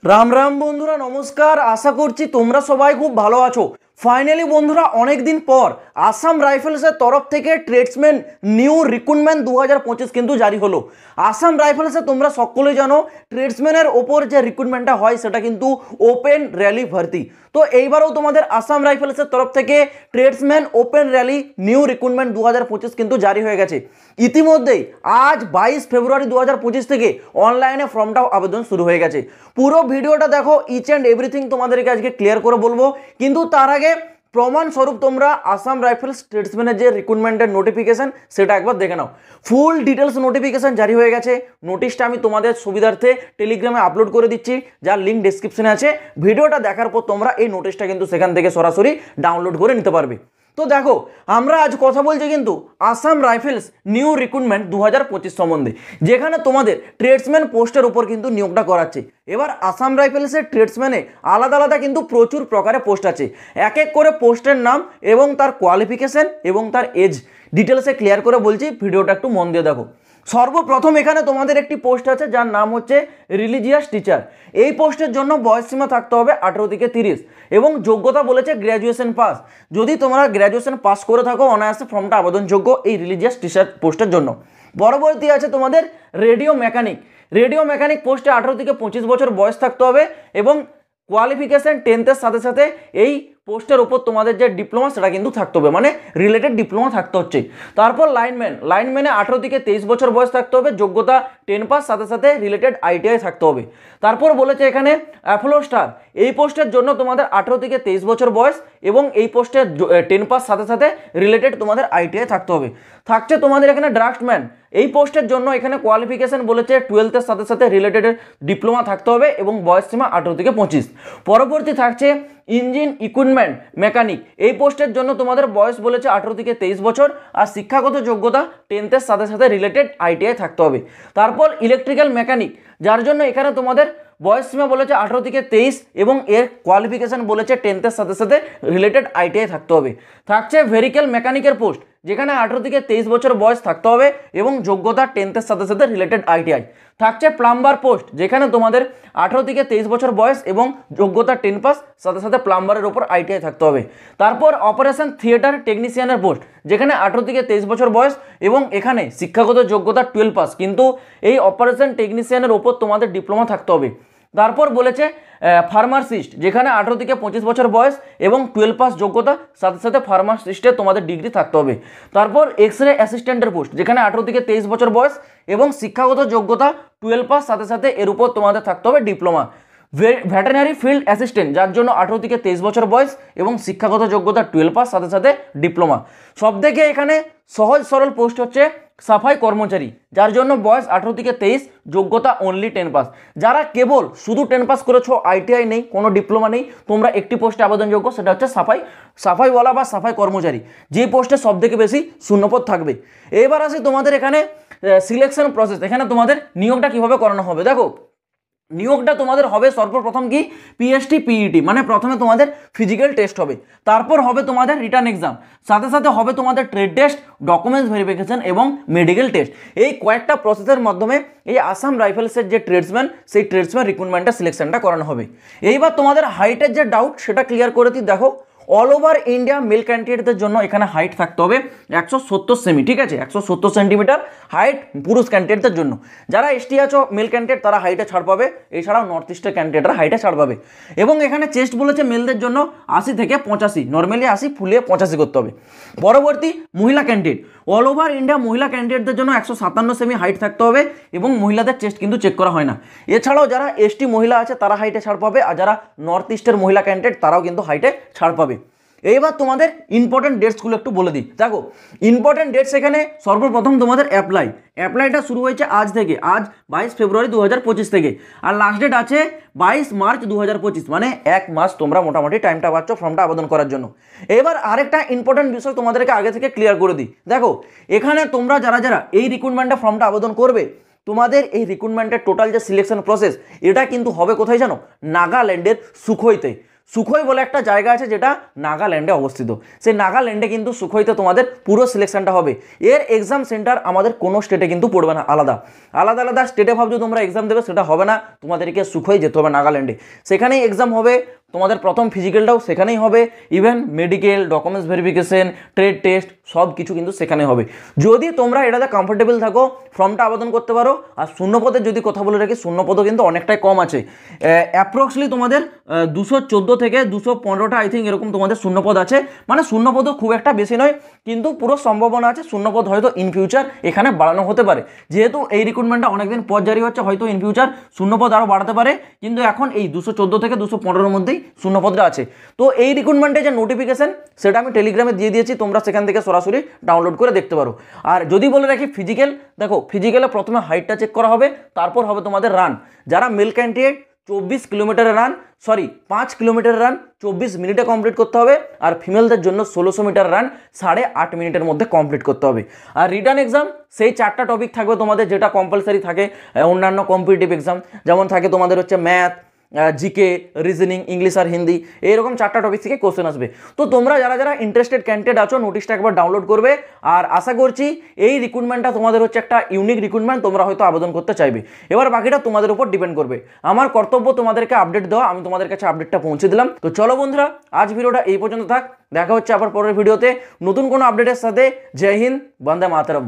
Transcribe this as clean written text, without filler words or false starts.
রাম রাম বন্ধুরা, নমস্কার। আশা করছি তোমরা সবাই খুব ভালো আছো। ফাইনালি বন্ধুরা, অনেক দিন পর আসাম রাইফেলসের তরফ থেকে ট্রেডসম্যান নিউ রিক্রুটমেন্ট 2025 কিন্তু জারি হলো। আসাম রাইফেলসে তোমরা সকলে জানো ট্রেডসম্যানের ওপর যে রিক্রুটমেন্টটা হয় সেটা কিন্তু ওপেন র্যালি ভর্তি। তো এইবারও তোমাদের আসাম রাইফেলসের তরফ থেকে tradesman open rally new recruitment 2025 কিন্তু জারি হয়ে গেছে। ইতিমধ্যেই আজ 22 ফেব্রুয়ারি 2025 থেকে অনলাইনে ফর্মটাও আবেদন শুরু হয়ে গেছে। পুরো ভিডিওটা দেখো, ইচ অ্যান্ড এভরিথিং তোমাদেরকে আজকে ক্লিয়ার করে বলবো। কিন্তু তার আগে প্রমাণ স্বরূপ তোমরা আসাম রাইফেলস ট্রেডসম্যানের যে রিক্রুটমেন্টের নোটিফিকেশন সেটা একবার দেখে নাও। ফুল ডিটেলস নোটিফিকেশন জারি হয়ে গেছে। নোটিশটা আমি তোমাদের সুবিধার্থে টেলিগ্রামে আপলোড করে দিচ্ছি, যার লিঙ্ক ডেসক্রিপশনে আছে। ভিডিওটা দেখার পর তোমরা এই নোটিশটা কিন্তু সেখান থেকে সরাসরি ডাউনলোড করে নিতে পারবে। তো দেখো, আমরা আজ কথা বলছি কিন্তু আসাম রাইফেলস নিউ রিক্রুটমেন্ট 2025 সম্বন্ধে, যেখানে তোমাদের ট্রেডসম্যান পোস্টের উপর কিন্তু নিয়োগটা করাচ্ছে। এবার আসাম রাইফেলসের ট্রেডসম্যানে আলাদা আলাদা কিন্তু প্রচুর প্রকারে পোস্ট আছে। এক এক করে পোস্টের নাম এবং তার কোয়ালিফিকেশন এবং তার এজ ডিটেলসে ক্লিয়ার করে বলছি, ভিডিওটা একটু মন দিয়ে দেখো। সর্বপ্রথম এখানে তোমাদের একটি পোস্ট আছে যার নাম হচ্ছে রিলিজিয়াস টিচার। এই পোস্টের জন্য বয়সসীমা থাকতে হবে 18 থেকে 30 এবং যোগ্যতা বলেছে গ্র্যাজুয়েশন পাস। যদি তোমরা গ্র্যাজুয়েশন পাস করে থাকো, অনায়াসে ফর্মটা আবেদনযোগ্য এই রিলিজিয়াস টিচার পোস্টের জন্য। পরবর্তী আছে তোমাদের রেডিও মেকানিক। রেডিও মেকানিক পোস্টে 18 থেকে 25 বছর বয়স থাকতে হবে এবং কোয়ালিফিকেশন 10th সাথে সাথে এই পোস্টের উপর তোমাদের যে ডিপ্লোমা সেটা কিন্তু থাকতে হবে, মানে রিলেটেড ডিপ্লোমা থাকতে হচ্ছে। তারপর লাইনম্যানে 18 থেকে 23 বছর বয়স থাকতে হবে, যোগ্যতা 10 পাস, সাথে সাথে রিলেটেড আইটিআই থাকতে হবে। তারপর বলেছে এখানে অ্যাপোলো স্টার। এই পোস্টের জন্য তোমাদের 18 থেকে 23 বছর বয়স এবং এই পোস্টে 10 পাস সাথে সাথে রিলেটেড তোমাদের আইটিআই থাকতে হবে। থাকছে তোমাদের এখানে ড্রাফটম্যান। এই পোস্টের জন্য এখানে কোয়ালিফিকেশন বলেছে 12th সাথে সাথে রিলেটেড ডিপ্লোমা থাকতে হবে এবং বয়স সীমা 18 থেকে 25। পরবর্তী থাকছে ইঞ্জিন ইকুইপমেন্ট মেকানিক। এই পোস্টের জন্য তোমাদের বয়স বলেছে 18 থেকে 23 বছর আর শিক্ষাগত যোগ্যতা 10th সাথে সাথে রিলেটেড আইটিআই থাকতে হবে। তারপর ইলেকট্রিক্যাল মেকানিক, যার জন্য এখানে তোমাদের বয়স সীমা বলেছে 18 থেকে 23 এবং এর কোয়ালিফিকেশন বলেছে 10th সাথে সাথে রিলেটেড আইটিআই থাকতে হবে। থাকছে ভেহিক্যাল মেকানিকের পোস্ট, যেখানে 18 থেকে 23 বছর বয়স থাকতে হবে এবং যোগ্যতা 10th সাথে সাথে রিলেটেড আইটিআই। থাকছে প্লাম্বার পোস্ট, যেখানে তোমাদের 18 থেকে 23 বছর বয়স এবং যোগ্যতা 10 পাস, সাথে সাথে প্লাম্বারের ওপর আইটিআই থাকতে হবে। তারপর অপারেশন থিয়েটার টেকনিশিয়ানের পোস্ট, যেখানে 18 থেকে 23 বছর বয়স এবং এখানে শিক্ষাগত যোগ্যতা 12 পাস, কিন্তু এই অপারেশন টেকনিশিয়ানের ওপর তোমাদের ডিপ্লোমা থাকতে হবে। তারপর বলেছে ফার্মাসিস্ট, যেখানে 18 থেকে 25 বছর বয়স এবং 12 পাস যোগ্যতা, সাথে সাথে ফার্মাসিস্টে তোমাদের ডিগ্রি থাকতে হবে। তারপর এক্স রে অ্যাসিস্ট্যান্টের পোস্ট, যেখানে 18 থেকে 23 বছর বয়স এবং শিক্ষাগত যোগ্যতা 12 পাস, সাথে সাথে এর উপর তোমাদের থাকতে হবে ডিপ্লোমা। ভেটেরিনারি ফিল্ড অ্যাসিস্ট্যান্ট, যার জন্য 18 থেকে 23 বছর বয়স এবং শিক্ষাগত যোগ্যতা 12 পাস, সাথে সাথে ডিপ্লোমা। সবথেকে এখানে সহজ সরল পোস্ট হচ্ছে সাফাই কর্মচারী, যার জন্য বয়স 18 থেকে 23, যোগ্যতা অনলি 10 পাস। যারা কেবল শুধু 10 পাস করেছো, আইটিআই নেই, কোনো ডিপ্লোমা নেই, তোমরা একটি পোস্টে আবেদনযোগ্য, সেটা হচ্ছে সাফাইওয়ালা বা সাফাই কর্মচারী, যে পোস্টে সবথেকে বেশি শূন্যপদ থাকবে। এবার আসি তোমাদের এখানে সিলেকশন প্রসেস। এখানে তোমাদের নিয়োগটা কিভাবে করানো হবে দেখো। নিয়োগটা তোমাদের হবে সর্বপ্রথম কি পিএসটি পিইটি, মানে প্রথমে তোমাদের ফিজিক্যাল টেস্ট হবে, তারপর হবে তোমাদের রিটার্ন এক্সাম, সাথে সাথে হবে তোমাদের ট্রেড টেস্ট, ডকুমেন্টস ভেরিফিকেশন এবং মেডিকেল টেস্ট। এই কয়েকটা প্রসেসের মাধ্যমে এই আসাম রাইফেলসের যে ট্রেডসম্যান, সেই ট্রেডসম্যান রিক্রুটমেন্টের সিলেকশনটা করানো হবে। এইবার তোমাদের হাইটের যে ডাউট সেটা ক্লিয়ার করে দিই। দেখো, অল ওভার ইন্ডিয়া মেল ক্যান্ডিডেটদের জন্য এখানে হাইট থাকতে হবে 170 সেমি, ঠিক আছে, 170 সেন্টিমিটার হাইট পুরুষ ক্যান্ডিডেটদের জন্য। যারা এসটি আছো মেল ক্যান্ডিডেট, তারা হাইটে ছাড় পাবে। এছাড়াও নর্থ ইস্টের ক্যান্ডিডেটরা হাইটে ছাড় পাবে। এবং এখানে চেস্ট বলেছে মেলদের জন্য 80 থেকে 85, নর্মালি 80, ফুলিয়ে 85 করতে হবে। পরবর্তী মহিলা ক্যান্ডিডেট, অল ওভার ইন্ডিয়া মহিলা ক্যান্ডিডেটদের জন্য 157 সেমি হাইট থাকতে হবে এবং মহিলাদের চেস্ট কিন্তু চেক করা হয় না। এছাড়াও যারা এসটি মহিলা আছে তারা হাইটে ছাড় পাবে, আর যারা নর্থ ইস্টের মহিলা ক্যান্ডিডেট তারাও কিন্তু হাইটে ছাড় পাবে। এইবার তোমাদের ইম্পর্টেন্ট ডেটসগুলো একটু বলে দিই। দেখো, ইম্পর্টেন্ট ডেটস এখানে সর্বপ্রথম তোমাদের অ্যাপ্লাইটা শুরু হয়েছে আজ থেকে, আজ 22 ফেব্রুয়ারি 2025 থেকে, আর লাস্ট ডেট আছে 22 মার্চ 2025, মানে 1 মাস তোমরা মোটামুটি টাইমটা পাচ্ছ ফর্মটা আবেদন করার জন্য। এবার আরেকটা ইম্পর্টেন্ট বিষয় তোমাদেরকে আগে থেকে ক্লিয়ার করে দিই। দেখো, এখানে তোমরা যারা যারা এই রিক্রুটমেন্টে ফর্মটা আবেদন করবে, তোমাদের এই রিক্রুটমেন্টের টোটাল যে সিলেকশন প্রসেস, এটা কিন্তু হবে কোথায় জানো? নাগাল্যান্ডের সুখোইতে। সুখোই বলে একটা জায়গা আছে যেটা নাগাল্যান্ডে অবস্থিত। সেই নাগাল্যান্ডে কিন্তু সুখোইতে তোমাদের পুরো সিলেকশনটা হবে। এর এক্সাম সেন্টার আমাদের কোনো স্টেটে কিন্তু পড়বে না, আলাদা আলাদা আলাদা স্টেটে ভাবছো তোমরা এক্সাম দেবে, সেটা হবে না। তোমাদেরকে সুখোই যেতে হবে নাগাল্যান্ডে, সেখানেই এক্সাম হবে। তোমাদের প্রথম ফিজিক্যালটাও সেখানেই হবে, even medical, documents verification, trade test সব কিছু কিন্তু সেখানে হবে। যদি তোমরা এটাতে কমফোর্টেবল থাকো ফর্মটা আবেদন করতে পারো। আর শূন্যপদের যদি কথা বলে রাখি, শূন্যপদও কিন্তু অনেকটাই কম আছে। অ্যাপ্রক্সলি তোমাদের 214 থেকে 215টা আই থিঙ্ক এরকম তোমাদের শূন্যপদ আছে। মানে শূন্যপদও খুব একটা বেশি নয়, কিন্তু পুরো সম্ভাবনা আছে শূন্যপদ হয়তো ইন ফিউচার এখানে বাড়ানো হতে পারে। যেহেতু এই রিক্রুটমেন্টটা অনেকদিন পর জারি হচ্ছে, হয়তো ইন ফিউচার শূন্যপদ আরও বাড়াতে পারে, কিন্তু এখন এই 214 থেকে 215-এর মধ্যেই শূন্যপদটা আছে। তো এই রিক্রুটমেন্টের যে নোটিফিকেশন সেটা আমি টেলিগ্রামে দিয়ে দিয়েছি, তোমরা সেখান থেকে সরাসরি ডাউনলোড করে দেখতে পারো। আর যদি বলে রাখি ফিজিক্যাল, দেখো ফিজিক্যালে প্রথমে হাইটটা চেক করা হবে, তারপর হবে তোমাদের রান। যারা মেল ক্যান্ডিডেট 24 কিলোমিটারের রান, 5 কিলোমিটার রান 24 মিনিটে কমপ্লিট করতে হবে। আর ফিমেলদের জন্য 1600 মিটার রান 8.5 মিনিটের মধ্যে কমপ্লিট করতে হবে। আর রিটার্ন এক্সাম সেই 4টা টপিক থাকবে তোমাদের, যেটা কম্পালসারি থাকে অন্যান্য কম্পিটিটিভ এক্সাম, যেমন থাকে তোমাদের হচ্ছে ম্যাথ, জিকে, রিজনিং, ইংলিশ আর হিন্দি, এইরকম 4টা টপিক থেকে কোশ্চেন আসবে। তো তোমরা যারা যারা ইন্টারেস্টেড ক্যান্ডিডেট আছো নোটিশটা একবার ডাউনলোড করবে। আর আশা করছি এই রিক্রুটমেন্টটা তোমাদের হচ্ছে একটা ইউনিক রিক্রুটমেন্ট, তোমরা হয়তো আবেদন করতে চাইবে। এবার বাকিটা তোমাদের উপর ডিপেন্ড করবে। আমার কর্তব্য তোমাদেরকে আপডেট দেওয়া, আমি তোমাদের কাছে আপডেটটা পৌঁছে দিলাম। তো চলো বন্ধুরা, আজ ভিডিওটা এই পর্যন্ত থাক, দেখা হচ্ছে আবার পরের ভিডিওতে নতুন কোনো আপডেটের সাথে। জয় হিন্দ, বন্দে মাতরম।